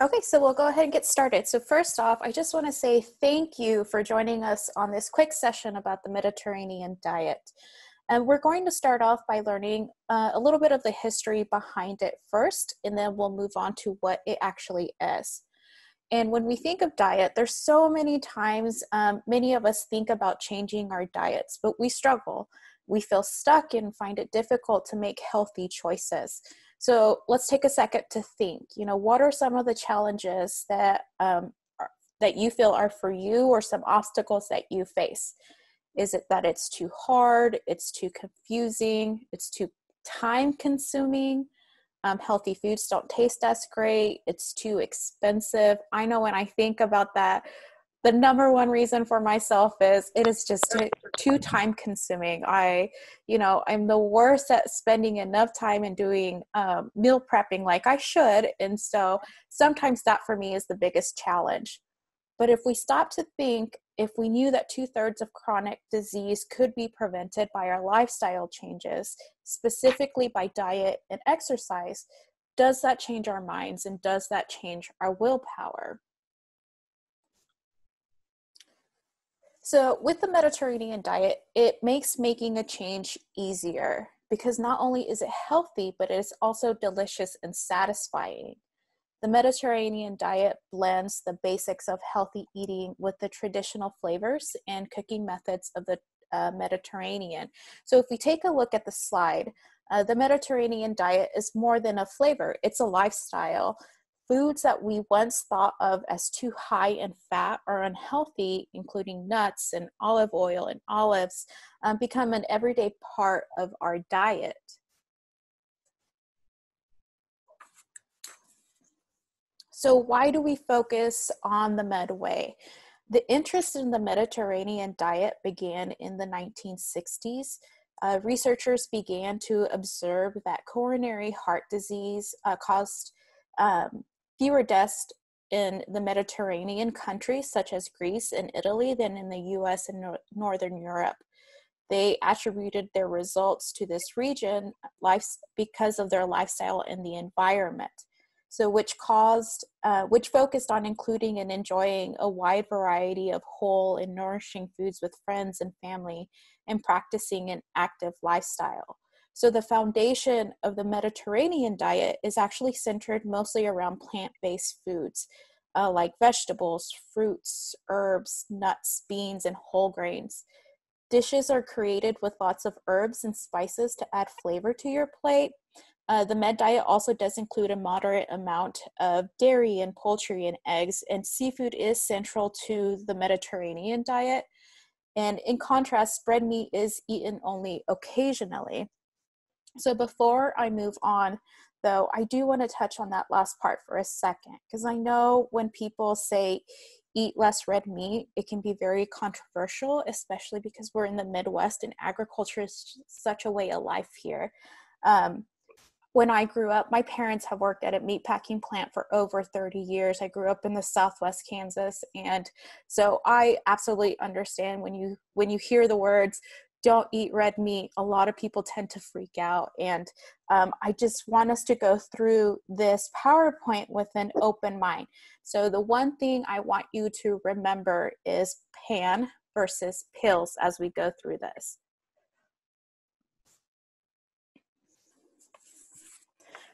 Okay, so we'll go ahead and get started. So first off, I just want to say thank you for joining us on this quick session about the Mediterranean diet. And we're going to start off by learning a little bit of the history behind it first, and then we'll move on to what it actually is. And when we think of diet, there's so many times many of us think about changing our diets, but we struggle. We feel stuck and find it difficult to make healthy choices. So let's take a second to think, what are some of the challenges that that you feel are for you, or some obstacles that you face? Is it that it's too hard, it's too confusing, it's too time consuming? Healthy foods don't taste as great, it's too expensive. I know when I think about that, the number one reason for myself is it is just too time consuming. I'm the worst at spending enough time and doing meal prepping like I should. And so sometimes that for me is the biggest challenge. But if we stop to think, if we knew that 2/3 of chronic disease could be prevented by our lifestyle changes, specifically by diet and exercise, does that change our minds, and does that change our willpower? So with the Mediterranean diet, it makes making a change easier because not only is it healthy, but it is also delicious and satisfying. The Mediterranean diet blends the basics of healthy eating with the traditional flavors and cooking methods of the Mediterranean. So if we take a look at the slide, the Mediterranean diet is more than a flavor, it's a lifestyle. Foods that we once thought of as too high in fat or unhealthy, including nuts and olive oil and olives, become an everyday part of our diet. So why do we focus on the Med Way? The interest in the Mediterranean diet began in the 1960s. Researchers began to observe that coronary heart disease caused fewer deaths in the Mediterranean countries such as Greece and Italy than in the US and Northern Europe. They attributed their results to this region because of their lifestyle and the environment. So which focused on including and enjoying a wide variety of whole and nourishing foods with friends and family, and practicing an active lifestyle. So the foundation of the Mediterranean diet is actually centered mostly around plant-based foods, like vegetables, fruits, herbs, nuts, beans, and whole grains. Dishes are created with lots of herbs and spices to add flavor to your plate. The Med diet also does include a moderate amount of dairy and poultry and eggs, and seafood is central to the Mediterranean diet. And in contrast, red meat is eaten only occasionally. So before I move on, though, I do want to touch on that last part for a second, because I know when people say eat less red meat, it can be very controversial, especially because we're in the Midwest and agriculture is such a way of life here. When I grew up, my parents have worked at a meatpacking plant for over 30 years. I grew up in the Southwest Kansas. And so I absolutely understand when you hear the words, don't eat red meat, a lot of people tend to freak out. And I just want us to go through this PowerPoint with an open mind. So the one thing I want you to remember is pan versus pills as we go through this.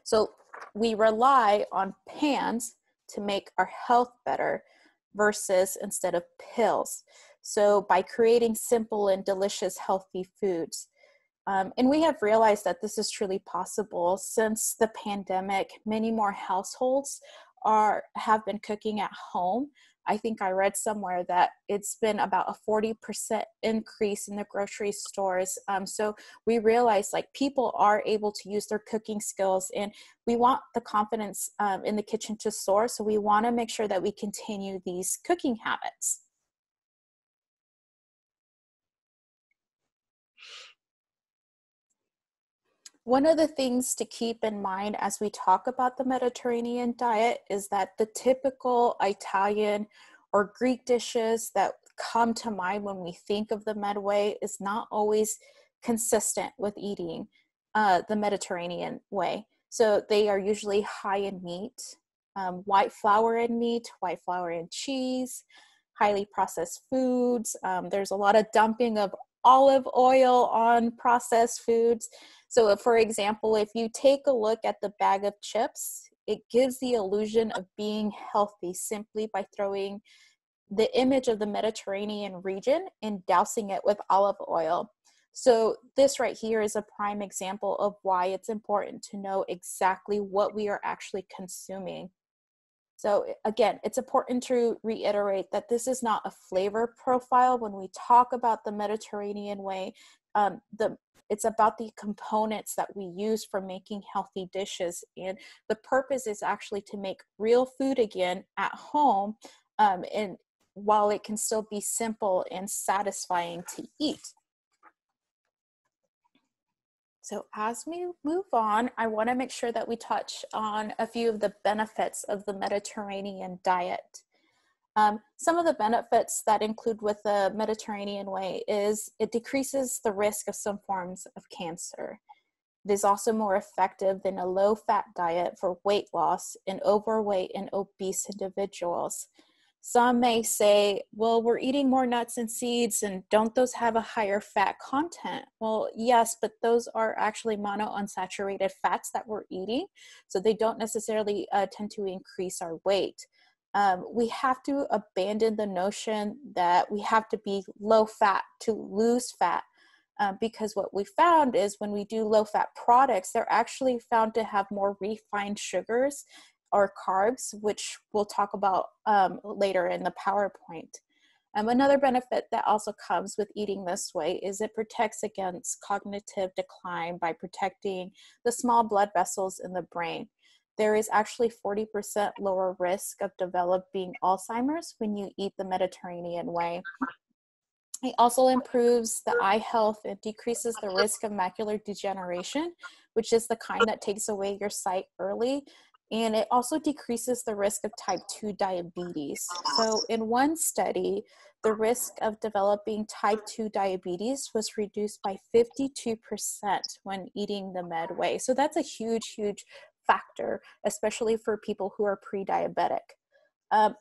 So we rely on pans to make our health better versus instead of pills. So by creating simple and delicious healthy foods. And we have realized that this is truly possible since the pandemic. Many more households have been cooking at home. I think I read somewhere that it's been about a 40% increase in the grocery stores. So we realize like people are able to use their cooking skills, and we want the confidence in the kitchen to soar. So we want to make sure that we continue these cooking habits. One of the things to keep in mind as we talk about the Mediterranean diet is that the typical Italian or Greek dishes that come to mind when we think of the Medway is not always consistent with eating the Mediterranean way. So they are usually high in meat, white flour in meat, white flour in cheese, highly processed foods. There's a lot of dumping of olive oil on processed foods. So for example, if you take a look at the bag of chips, it gives the illusion of being healthy simply by throwing the image of the Mediterranean region and dousing it with olive oil. So this right here is a prime example of why it's important to know exactly what we are actually consuming. So again, it's important to reiterate that this is not a flavor profile. When we talk about the Mediterranean way, it's about the components that we use for making healthy dishes. And the purpose is actually to make real food again at home, and while it can still be simple and satisfying to eat. So as we move on, I want to make sure that we touch on a few of the benefits of the Mediterranean diet. Some of the benefits that include with the Mediterranean way is it decreases the risk of some forms of cancer. It is also more effective than a low-fat diet for weight loss in overweight and obese individuals. Some may say, well, we're eating more nuts and seeds, and don't those have a higher fat content? Well, yes, but those are actually monounsaturated fats that we're eating, so they don't necessarily tend to increase our weight. We have to abandon the notion that we have to be low fat to lose fat, because what we found is when we do low fat products, they're actually found to have more refined sugars or carbs, which we'll talk about later in the PowerPoint. Another benefit that also comes with eating this way is it protects against cognitive decline by protecting the small blood vessels in the brain. There is actually 40% lower risk of developing Alzheimer's when you eat the Mediterranean way. It also improves the eye health. It decreases the risk of macular degeneration, which is the kind that takes away your sight early. And it also decreases the risk of type 2 diabetes. So in one study, the risk of developing type 2 diabetes was reduced by 52% when eating the Med way. So that's a huge, huge factor, especially for people who are pre-diabetic.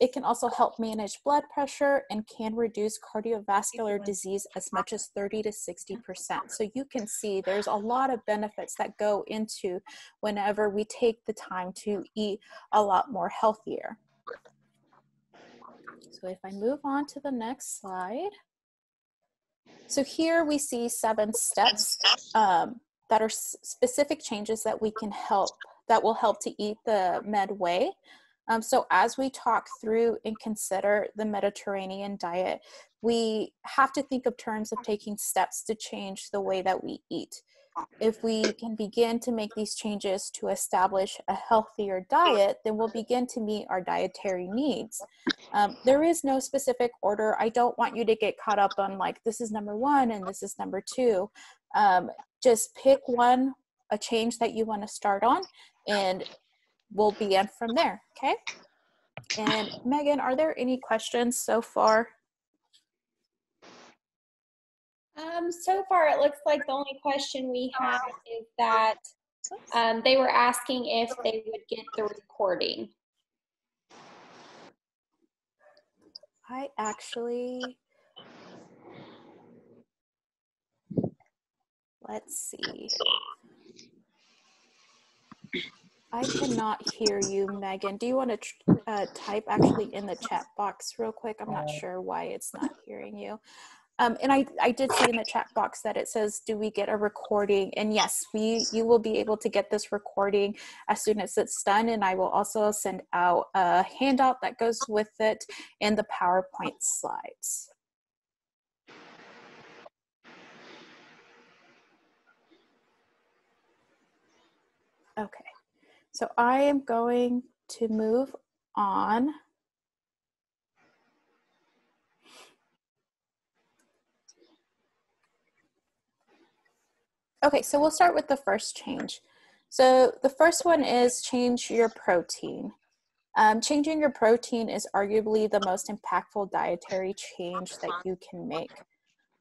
It can also help manage blood pressure and can reduce cardiovascular disease as much as 30 to 60%. So you can see there's a lot of benefits that go into whenever we take the time to eat a lot more healthier. So if I move on to the next slide. So here we see 7 steps that are specific changes that we can that will help to eat the Med way. So as we talk through and consider the Mediterranean diet, we have to think of terms of taking steps to change the way that we eat. If we can begin to make these changes to establish a healthier diet, then we'll begin to meet our dietary needs. There is no specific order. I don't want you to get caught up on like, this is number 1 and this is number 2. Just pick a change that you want to start on, and we'll begin from there, okay? And Megan, are there any questions so far? So far, it looks like the only question we have is that they were asking if they would get the recording. I actually, let's see. I cannot hear you, Megan. Do you want to type actually in the chat box real quick? I'm not sure why it's not hearing you. And I did see in the chat box that it says, do we get a recording? And yes, you will be able to get this recording as soon as it's done. And I will also send out a handout that goes with it and the PowerPoint slides. Okay, so I am going to move on. Okay, so we'll start with the first change. So the first one is change your protein. Changing your protein is arguably the most impactful dietary change that you can make.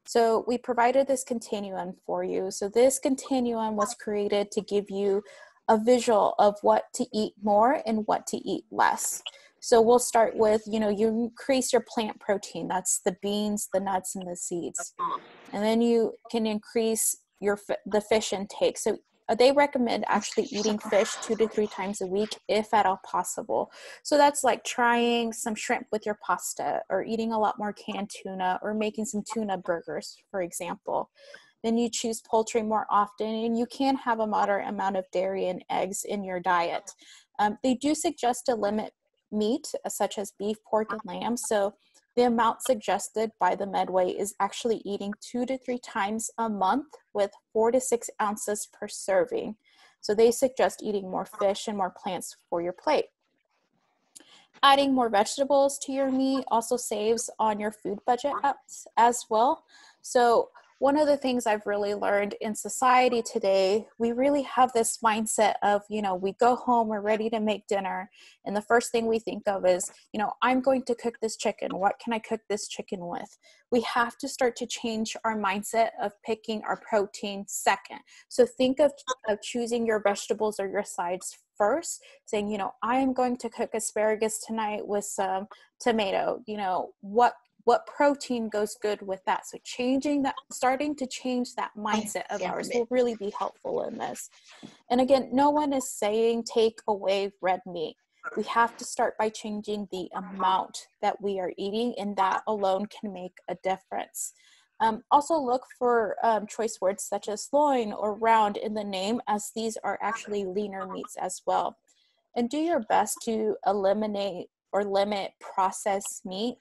So we provided this continuum for you. So this continuum was created to give you a visual of what to eat more and what to eat less. So we'll start with, you increase your plant protein. That's the beans, the nuts, and the seeds. And then you can increase the fish intake. So they recommend actually eating fish 2 to 3 times a week, if at all possible. So that's like trying some shrimp with your pasta, or eating a lot more canned tuna, or making some tuna burgers, for example. Then you choose poultry more often, and you can have a moderate amount of dairy and eggs in your diet. They do suggest to limit meat, such as beef, pork, and lamb. So the amount suggested by the Medway is actually eating 2 to 3 times a month, with 4 to 6 ounces per serving. So they suggest eating more fish and more plants for your plate. Adding more vegetables to your meat also saves on your food budget as well. So one of the things I've really learned in society today, we really have this mindset of, we go home, we're ready to make dinner, and the first thing we think of is, I'm going to cook this chicken. What can I cook this chicken with? We have to start to change our mindset of picking our protein second. So think of choosing your vegetables or your sides first, saying, I am going to cook asparagus tonight with some tomato. What protein goes good with that? So starting to change that mindset of ours will really be helpful in this. And again, no one is saying take away red meat. We have to start by changing the amount that we are eating, and that alone can make a difference. Also look for choice words such as loin or round in the name, as these are actually leaner meats as well. And do your best to eliminate or limit processed meat.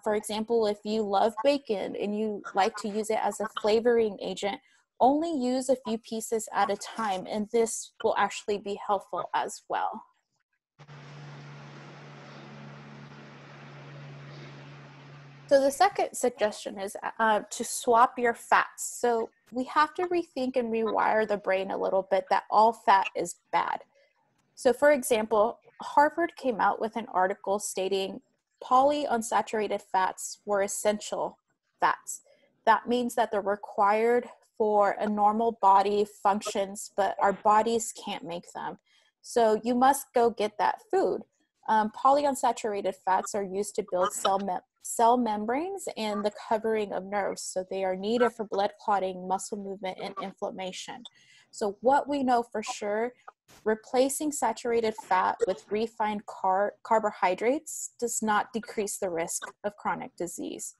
For example, if you love bacon and you like to use it as a flavoring agent, only use a few pieces at a time, and this will actually be helpful as well. So the second suggestion is to swap your fats. So we have to rethink and rewire the brain a little bit that all fat is bad. So for example, Harvard came out with an article stating polyunsaturated fats were essential fats. That means that they're required for a normal body functions, but our bodies can't make them. So you must go get that food. Polyunsaturated fats are used to build cell membranes and the covering of nerves. So they are needed for blood clotting, muscle movement, and inflammation. So what we know for sure, replacing saturated fat with refined carbohydrates does not decrease the risk of chronic disease.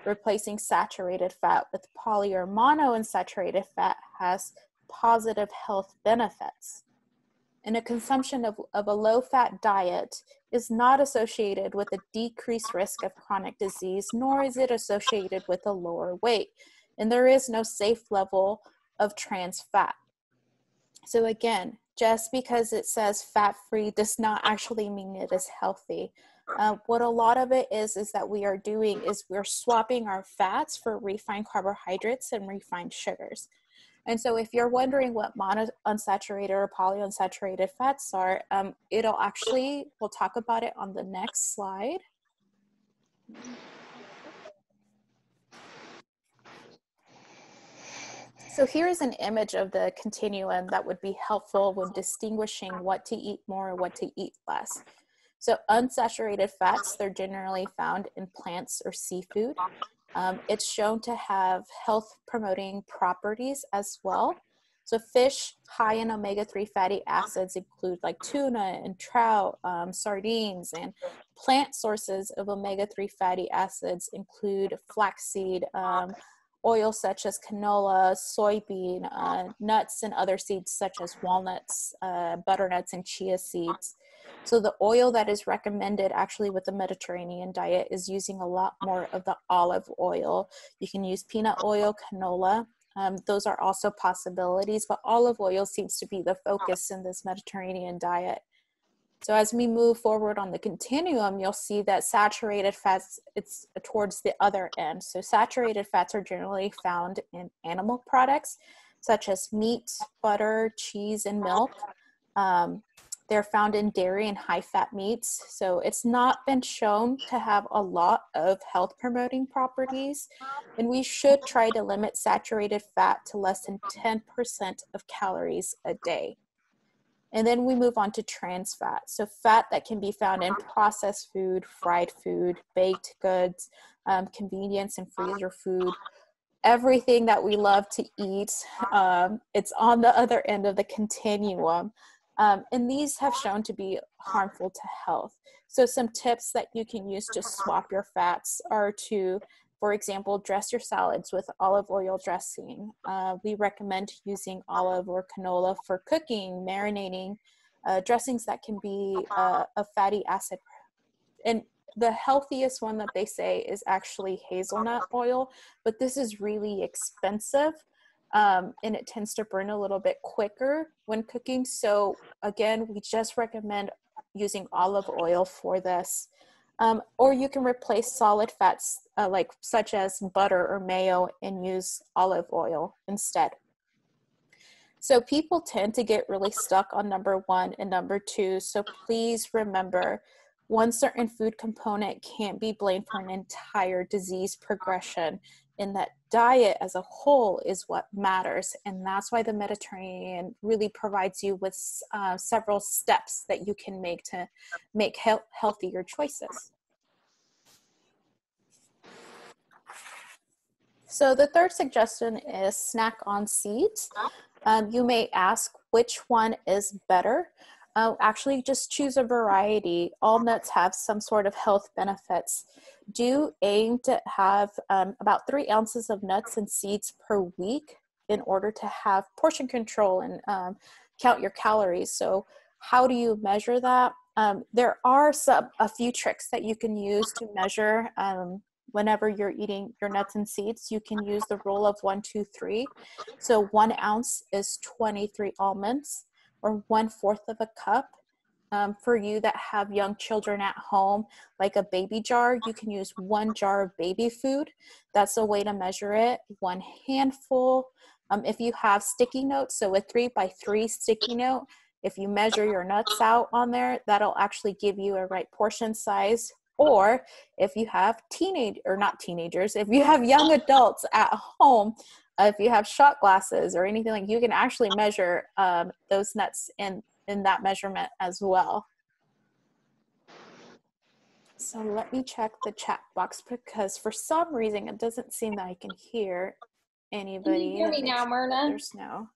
Replacing saturated fat with poly or monounsaturated fat has positive health benefits. And a consumption of a low-fat diet is not associated with a decreased risk of chronic disease, nor is it associated with a lower weight. And there is no safe level of trans fat. So again, just because it says fat-free does not actually mean it is healthy. What a lot of it is that we are doing is we're swapping our fats for refined carbohydrates and refined sugars. And so if you're wondering what monounsaturated or polyunsaturated fats are, we'll talk about it on the next slide. So here's an image of the continuum that would be helpful when distinguishing what to eat more and what to eat less. So unsaturated fats, they're generally found in plants or seafood. It's shown to have health promoting properties as well. So fish high in omega-3 fatty acids include like tuna and trout, sardines, and plant sources of omega-3 fatty acids include flaxseed, oils such as canola, soybean, nuts, and other seeds such as walnuts, butternuts, and chia seeds. So the oil that is recommended actually with the Mediterranean diet is using a lot more of the olive oil. You can use peanut oil, canola. Those are also possibilities, but olive oil seems to be the focus in this Mediterranean diet. So as we move forward on the continuum, you'll see that saturated fats, it's towards the other end. So saturated fats are generally found in animal products, such as meat, butter, cheese, and milk. They're found in dairy and high-fat meats. So it's not been shown to have a lot of health-promoting properties, and we should try to limit saturated fat to less than 10% of calories a day. And then we move on to trans fat. So fat that can be found in processed food, fried food, baked goods, convenience and freezer food, everything that we love to eat. It's on the other end of the continuum. And these have shown to be harmful to health. So some tips that you can use to swap your fats are to, for example, dress your salads with olive oil dressing. We recommend using olive or canola for cooking, marinating, dressings that can be a fatty acid. And the healthiest one that they say is actually hazelnut oil, but this is really expensive, and it tends to burn a little bit quicker when cooking. So again, we just recommend using olive oil for this. Or you can replace solid fats like such as butter or mayo and use olive oil instead. So people tend to get really stuck on number 1 and number 2. So please remember, one certain food component can't be blamed for an entire disease progression, and that diet as a whole is what matters. And that's why the Mediterranean really provides you with several steps that you can make to make healthier choices. So the third suggestion is snack on seeds. You may ask which one is better. Actually, just choose a variety. All nuts have some sort of health benefits. Do aim to have about 3 ounces of nuts and seeds per week in order to have portion control and count your calories. So how do you measure that? There are a few tricks that you can use to measure whenever you're eating your nuts and seeds. You can use the rule of 1, 2, 3. So 1 ounce is 23 almonds, or 1/4 of a cup. For you that have young children at home, like a baby jar, you can use 1 jar of baby food. That's a way to measure it. 1 handful. If you have sticky notes, so a 3x3 sticky note, if you measure your nuts out on there, that'll actually give you a right portion size. Or if you have if you have young adults at home, if you have shot glasses or anything, like, you can actually measure those nuts in that measurement as well. So let me check the chat box, because for some reason it doesn't seem that I can hear anybody. Can you hear me now, Mirna? There's no.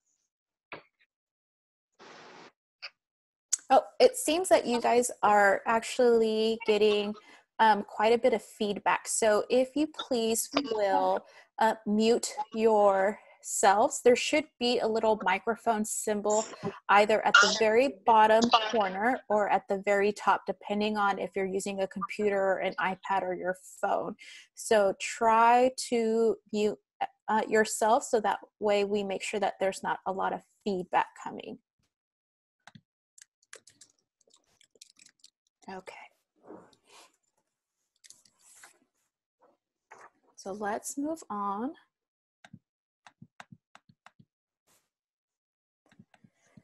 Oh, it seems that you guys are actually getting quite a bit of feedback. So if you please will mute yourselves, there should be a little microphone symbol either at the very bottom corner or at the very top, depending on if you're using a computer or an iPad or your phone. So try to mute yourself, so that way we make sure that there's not a lot of feedback coming. Okay. So let's move on.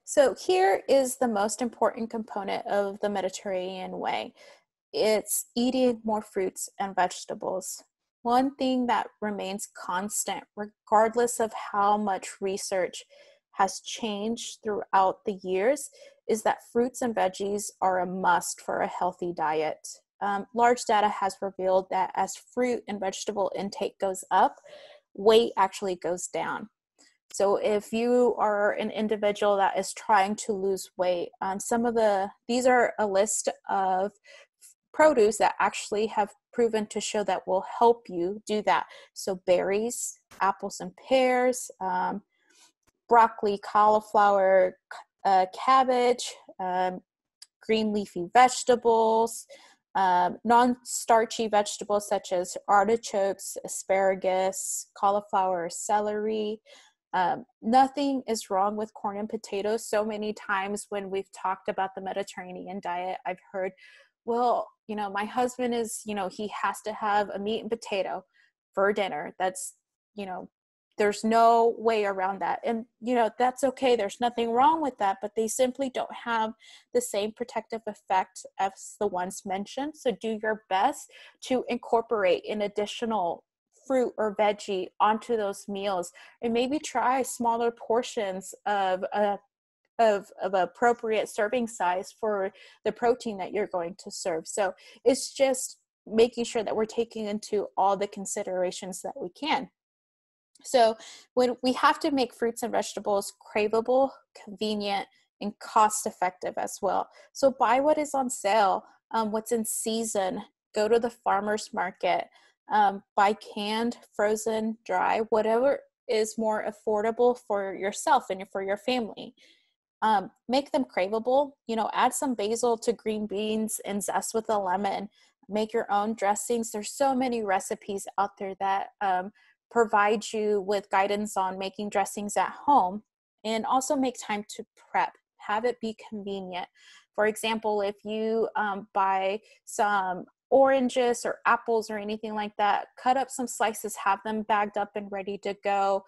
So here is the most important component of the Mediterranean way. It's eating more fruits and vegetables. One thing that remains constant, regardless of how much research has changed throughout the years, is that fruits and veggies are a must for a healthy diet. Large data has revealed that as fruit and vegetable intake goes up, weight actually goes down. So if you are an individual that is trying to lose weight, these are a list of produce that actually have proven to show that will help you do that. So berries, apples and pears, broccoli, cauliflower, cabbage, green leafy vegetables, non-starchy vegetables such as artichokes, asparagus, cauliflower, celery. Nothing is wrong with corn and potatoes. So many times when we've talked about the Mediterranean diet, I've heard, well, my husband is, he has to have a meat and potato for dinner. That's, there's no way around that. And, that's okay. There's nothing wrong with that, but they simply don't have the same protective effect as the ones mentioned. So do your best to incorporate an additional fruit or veggie onto those meals, and maybe try smaller portions of of appropriate serving size for the protein that you're going to serve. So it's just making sure that we're taking into all the considerations that we can. So when we have to make fruits and vegetables craveable, convenient, and cost effective as well. So buy what is on sale, what's in season, go to the farmer's market, buy canned, frozen, dry, whatever is more affordable for yourself and for your family. Make them craveable, add some basil to green beans and zest with a lemon. Make your own dressings. There's so many recipes out there that provide you with guidance on making dressings at home, and also make time to prep. Have it be convenient. For example, if you buy some oranges or apples or anything like that, cut up some slices, have them bagged up and ready to go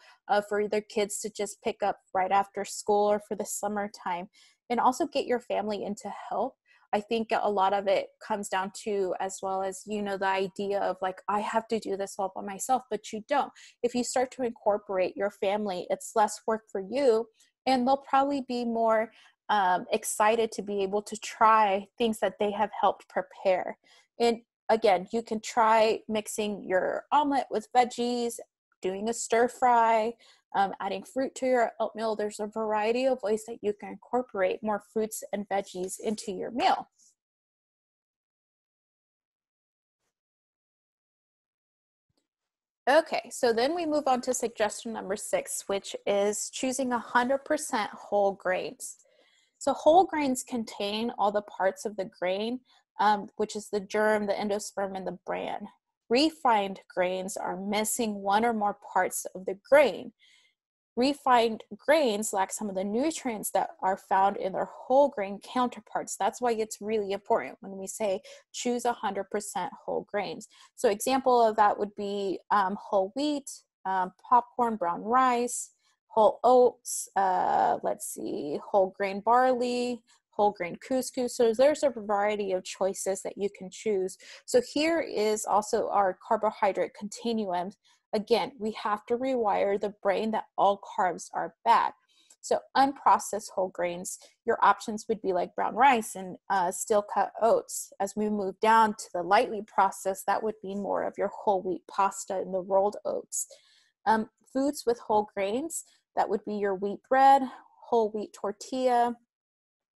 for their kids to just pick up right after school or for the summertime. And also get your family into help. I think a lot of it comes down to, as well as, the idea of like, I have to do this all by myself, but you don't. If you start to incorporate your family, it's less work for you, and they'll probably be more excited to be able to try things that they have helped prepare. And again, you can try mixing your omelet with veggies, doing a stir fry, adding fruit to your oatmeal. There's a variety of ways that you can incorporate more fruits and veggies into your meal. Okay, so then we move on to suggestion number 6, which is choosing 100% whole grains. So whole grains contain all the parts of the grain, which is the germ, the endosperm, and the bran. Refined grains are missing one or more parts of the grain. Refined grains lack some of the nutrients that are found in their whole grain counterparts. That's why it's really important when we say choose 100% whole grains. So example of that would be whole wheat, popcorn, brown rice, whole oats, whole grain barley, whole grain couscous. So there's a variety of choices that you can choose. So here is also our carbohydrate continuum. Again, we have to rewire the brain that all carbs are bad. So unprocessed whole grains, your options would be like brown rice and steel cut oats. As we move down to the lightly processed, that would be more of your whole wheat pasta and the rolled oats. Foods with whole grains, that would be your wheat bread, whole wheat tortilla.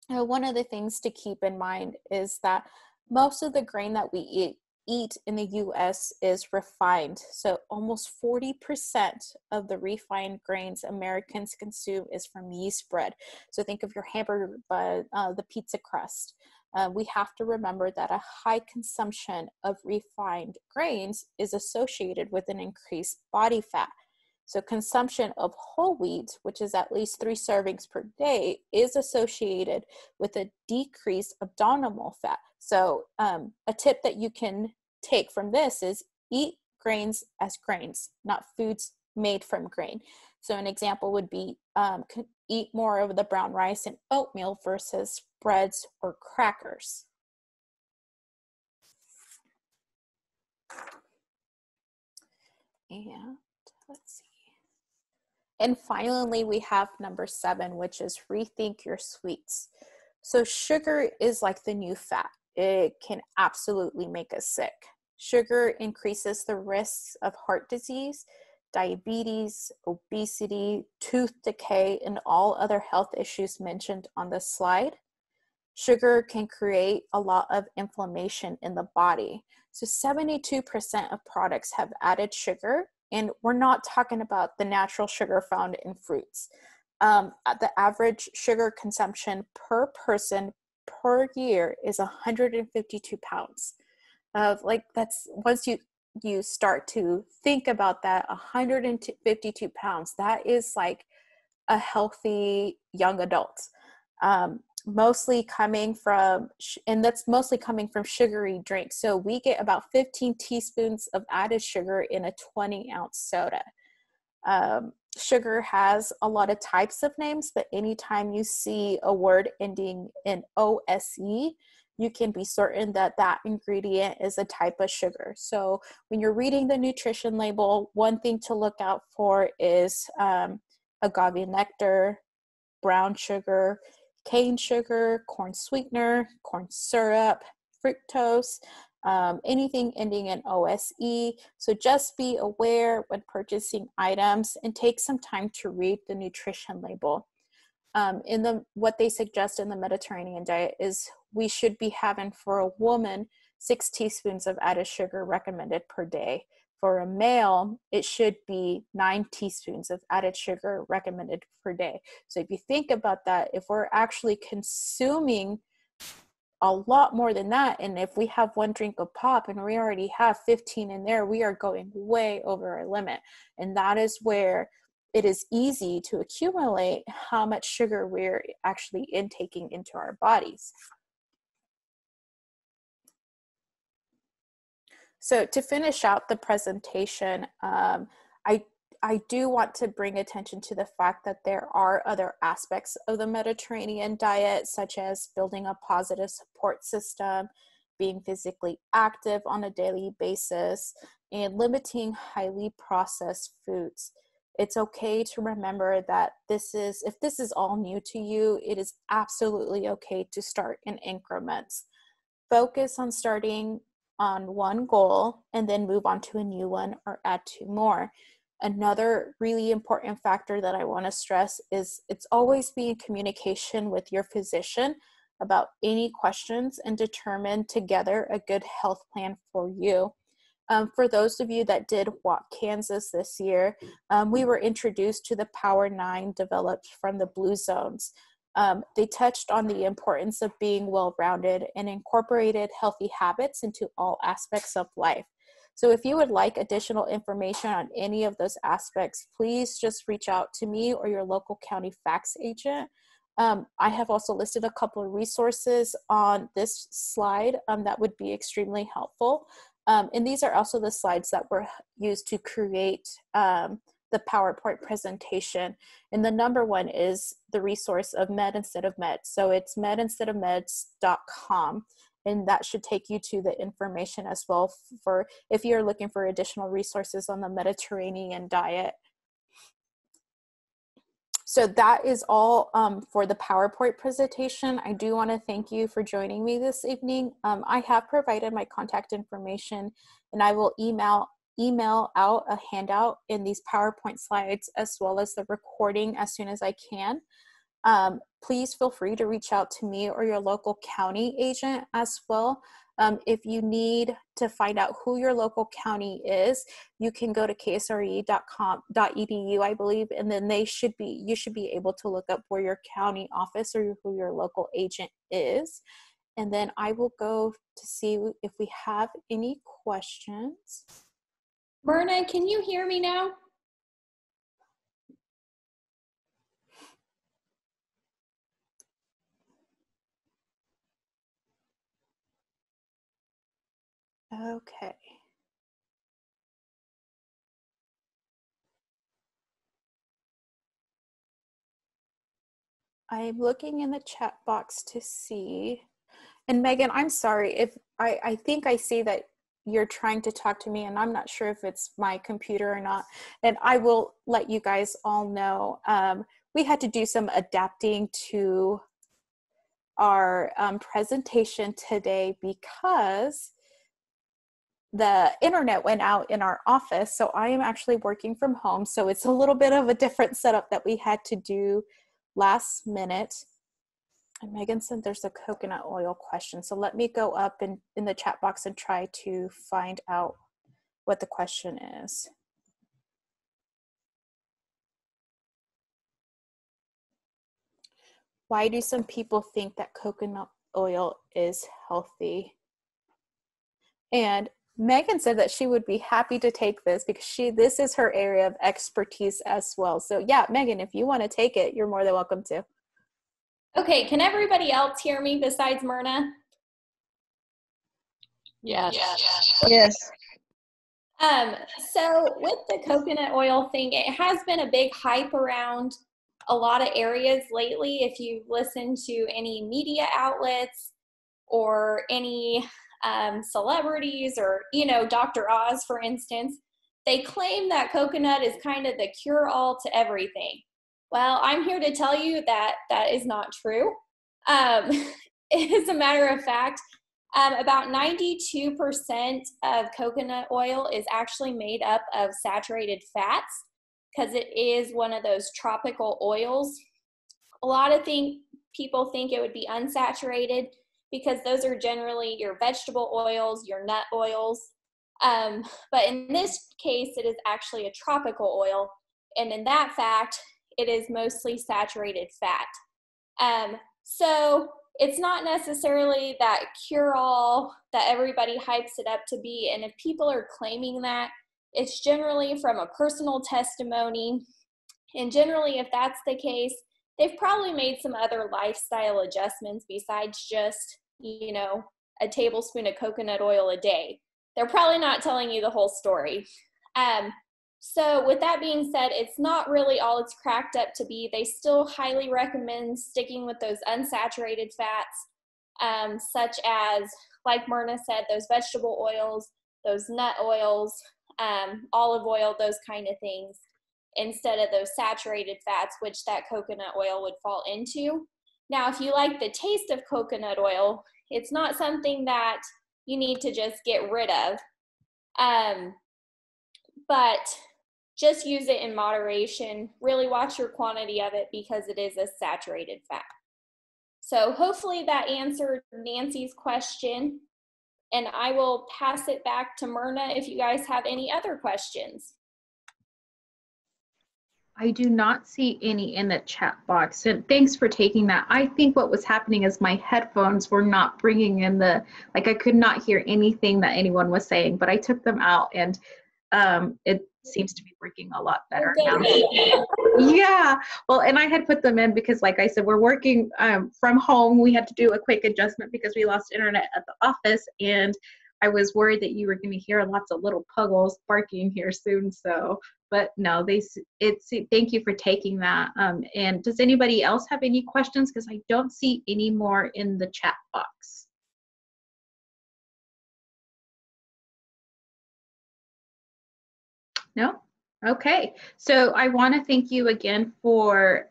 One of the things to keep in mind is that most of the grain that we eat in the US is refined. So almost 40% of the refined grains Americans consume is from yeast bread. So think of your hamburger bun, the pizza crust. We have to remember that a high consumption of refined grains is associated with an increased body fat. So consumption of whole wheat, which is at least 3 servings per day, is associated with a decreased abdominal fat. So a tip that you can take from this is eat grains as grains, not foods made from grain. So an example would be eat more of the brown rice and oatmeal versus breads or crackers. And let's see. And finally, we have number 7, which is rethink your sweets. So sugar is like the new fat. It can absolutely make us sick. Sugar increases the risks of heart disease, diabetes, obesity, tooth decay, and all other health issues mentioned on this slide. Sugar can create a lot of inflammation in the body. So 72% of products have added sugar, and we're not talking about the natural sugar found in fruits. The average sugar consumption per person per year is 152 pounds. That's once you start to think about that, 152 pounds, that is like a healthy young adult. Mostly coming from, and that's mostly coming from sugary drinks. So we get about 15 teaspoons of added sugar in a 20-ounce soda. Sugar has a lot of types of names, but anytime you see a word ending in OSE, you can be certain that that ingredient is a type of sugar. So when you're reading the nutrition label, one thing to look out for is agave nectar, brown sugar, cane sugar, corn sweetener, corn syrup, fructose, anything ending in OSE. So just be aware when purchasing items and take some time to read the nutrition label. What they suggest in the Mediterranean diet is we should be having, for a woman, 6 teaspoons of added sugar recommended per day. For a male, it should be 9 teaspoons of added sugar recommended per day. So if you think about that, if we're actually consuming a lot more than that, and if we have 1 drink of pop and we already have 15 in there, we are going way over our limit. And that is where it is easy to accumulate how much sugar we're actually intaking into our bodies. So to finish out the presentation, I do want to bring attention to the fact that there are other aspects of the Mediterranean diet, such as building a positive support system, being physically active on a daily basis, and limiting highly processed foods. It's okay to remember that if this is all new to you, it is absolutely okay to start in increments. Focus on starting on one goal and then move on to a new one or add 2 more. Another really important factor that I want to stress is it's always be in communication with your physician about any questions and determine together a good health plan for you. For those of you that did walk Kansas this year, we were introduced to the Power 9 developed from the Blue Zones. They touched on the importance of being well-rounded and incorporated healthy habits into all aspects of life. So if you would like additional information on any of those aspects, please just reach out to me or your local county FACS agent. I have also listed a couple of resources on this slide that would be extremely helpful. And these are also the slides that were used to create the PowerPoint presentation. And the number one is the resource of Med Instead of Meds. So it's medinsteadofmeds.com. And that should take you to the information as well for if you're looking for additional resources on the Mediterranean diet. So that is all for the PowerPoint presentation. I do want to thank you for joining me this evening. I have provided my contact information, and I will email out a handout in these PowerPoint slides as well as the recording as soon as I can. Please feel free to reach out to me or your local county agent as well. If you need to find out who your local county is, you can go to ksre.edu, I believe, and then you should be able to look up where your county office or who your local agent is. And then I will go to see if we have any questions. Mirna, can you hear me now? Okay. I'm looking in the chat box to see. And Megan, I'm sorry if I think I see that you're trying to talk to me and I'm not sure if it's my computer or not. And I will let you guys all know. We had to do some adapting to our presentation today because the internet went out in our office. So I am actually working from home. So it's a little bit of a different setup that we had to do last minute. And Megan said there's a coconut oil question. So let me go up in the chat box and try to find out what the question is. Why do some people think that coconut oil is healthy? And Megan said that she would be happy to take this because this is her area of expertise as well. So yeah, Megan, if you want to take it, you're more than welcome to. Okay, can everybody else hear me besides Mirna? Yes. Yes. So with the coconut oil thing, it has been a big hype around a lot of areas lately. If you've listened to any media outlets or any celebrities or, Dr. Oz, for instance, they claim that coconut is kind of the cure-all to everything. Well, I'm here to tell you that that is not true. Um, as a matter of fact, about 92% of coconut oil is actually made up of saturated fats because it is one of those tropical oils. A lot of people think it would be unsaturated because those are generally your vegetable oils, your nut oils. But in this case, it is actually a tropical oil. And in that fact, it is mostly saturated fat. So it's not necessarily that cure-all that everybody hypes it up to be. And if people are claiming that, it's generally from a personal testimony. And generally, if that's the case, they've probably made some other lifestyle adjustments besides just, a tablespoon of coconut oil a day. They're probably not telling you the whole story. So with that being said, it's not really all it's cracked up to be. They still highly recommend sticking with those unsaturated fats, such as, like Mirna said, those vegetable oils, those nut oils, olive oil, those kind of things, instead of those saturated fats, which that coconut oil would fall into. Now, if you like the taste of coconut oil, it's not something that you need to just get rid of, but just use it in moderation. Really watch your quantity of it because it is a saturated fat. So hopefully that answered Nancy's question, and I will pass it back to Mirna if you guys have any other questions. I do not see any in the chat box, and thanks for taking that. I think what was happening is my headphones were not bringing in I could not hear anything that anyone was saying, but I took them out, and it seems to be working a lot better now. Yeah, well, and I had put them in because, like I said, we're working from home. We had to do a quick adjustment because we lost internet at the office, and I was worried that you were going to hear lots of little puggles barking here soon. So, but no, thank you for taking that. And does anybody else have any questions? Because I don't see any more in the chat box. No? Okay, so I want to thank you again for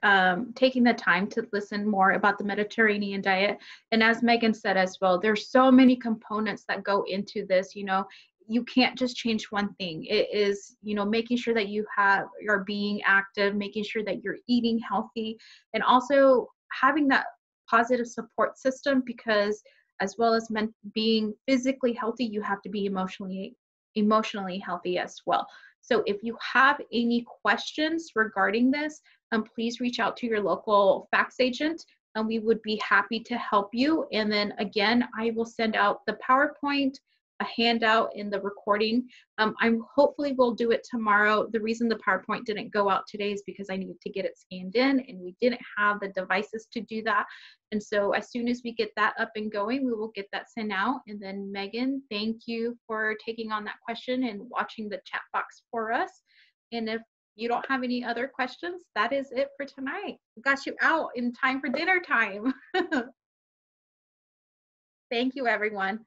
taking the time to listen more about the Mediterranean diet. And as Megan said as well, there's so many components that go into this. You can't just change one thing. It is, making sure that you're being active, making sure that you're eating healthy, and also having that positive support system, because as well as being physically healthy, you have to be emotionally healthy as well. So if you have any questions regarding this, please reach out to your local fax agent, and we would be happy to help you. And then again, I will send out the PowerPoint, a handout in the recording. Hopefully we'll do it tomorrow. The reason the PowerPoint didn't go out today is because I needed to get it scanned in, and we didn't have the devices to do that. And so as soon as we get that up and going, we will get that sent out. And then Megan, thank you for taking on that question and watching the chat box for us. And if you don't have any other questions, that is it for tonight. We got you out in time for dinner time. Thank you, everyone.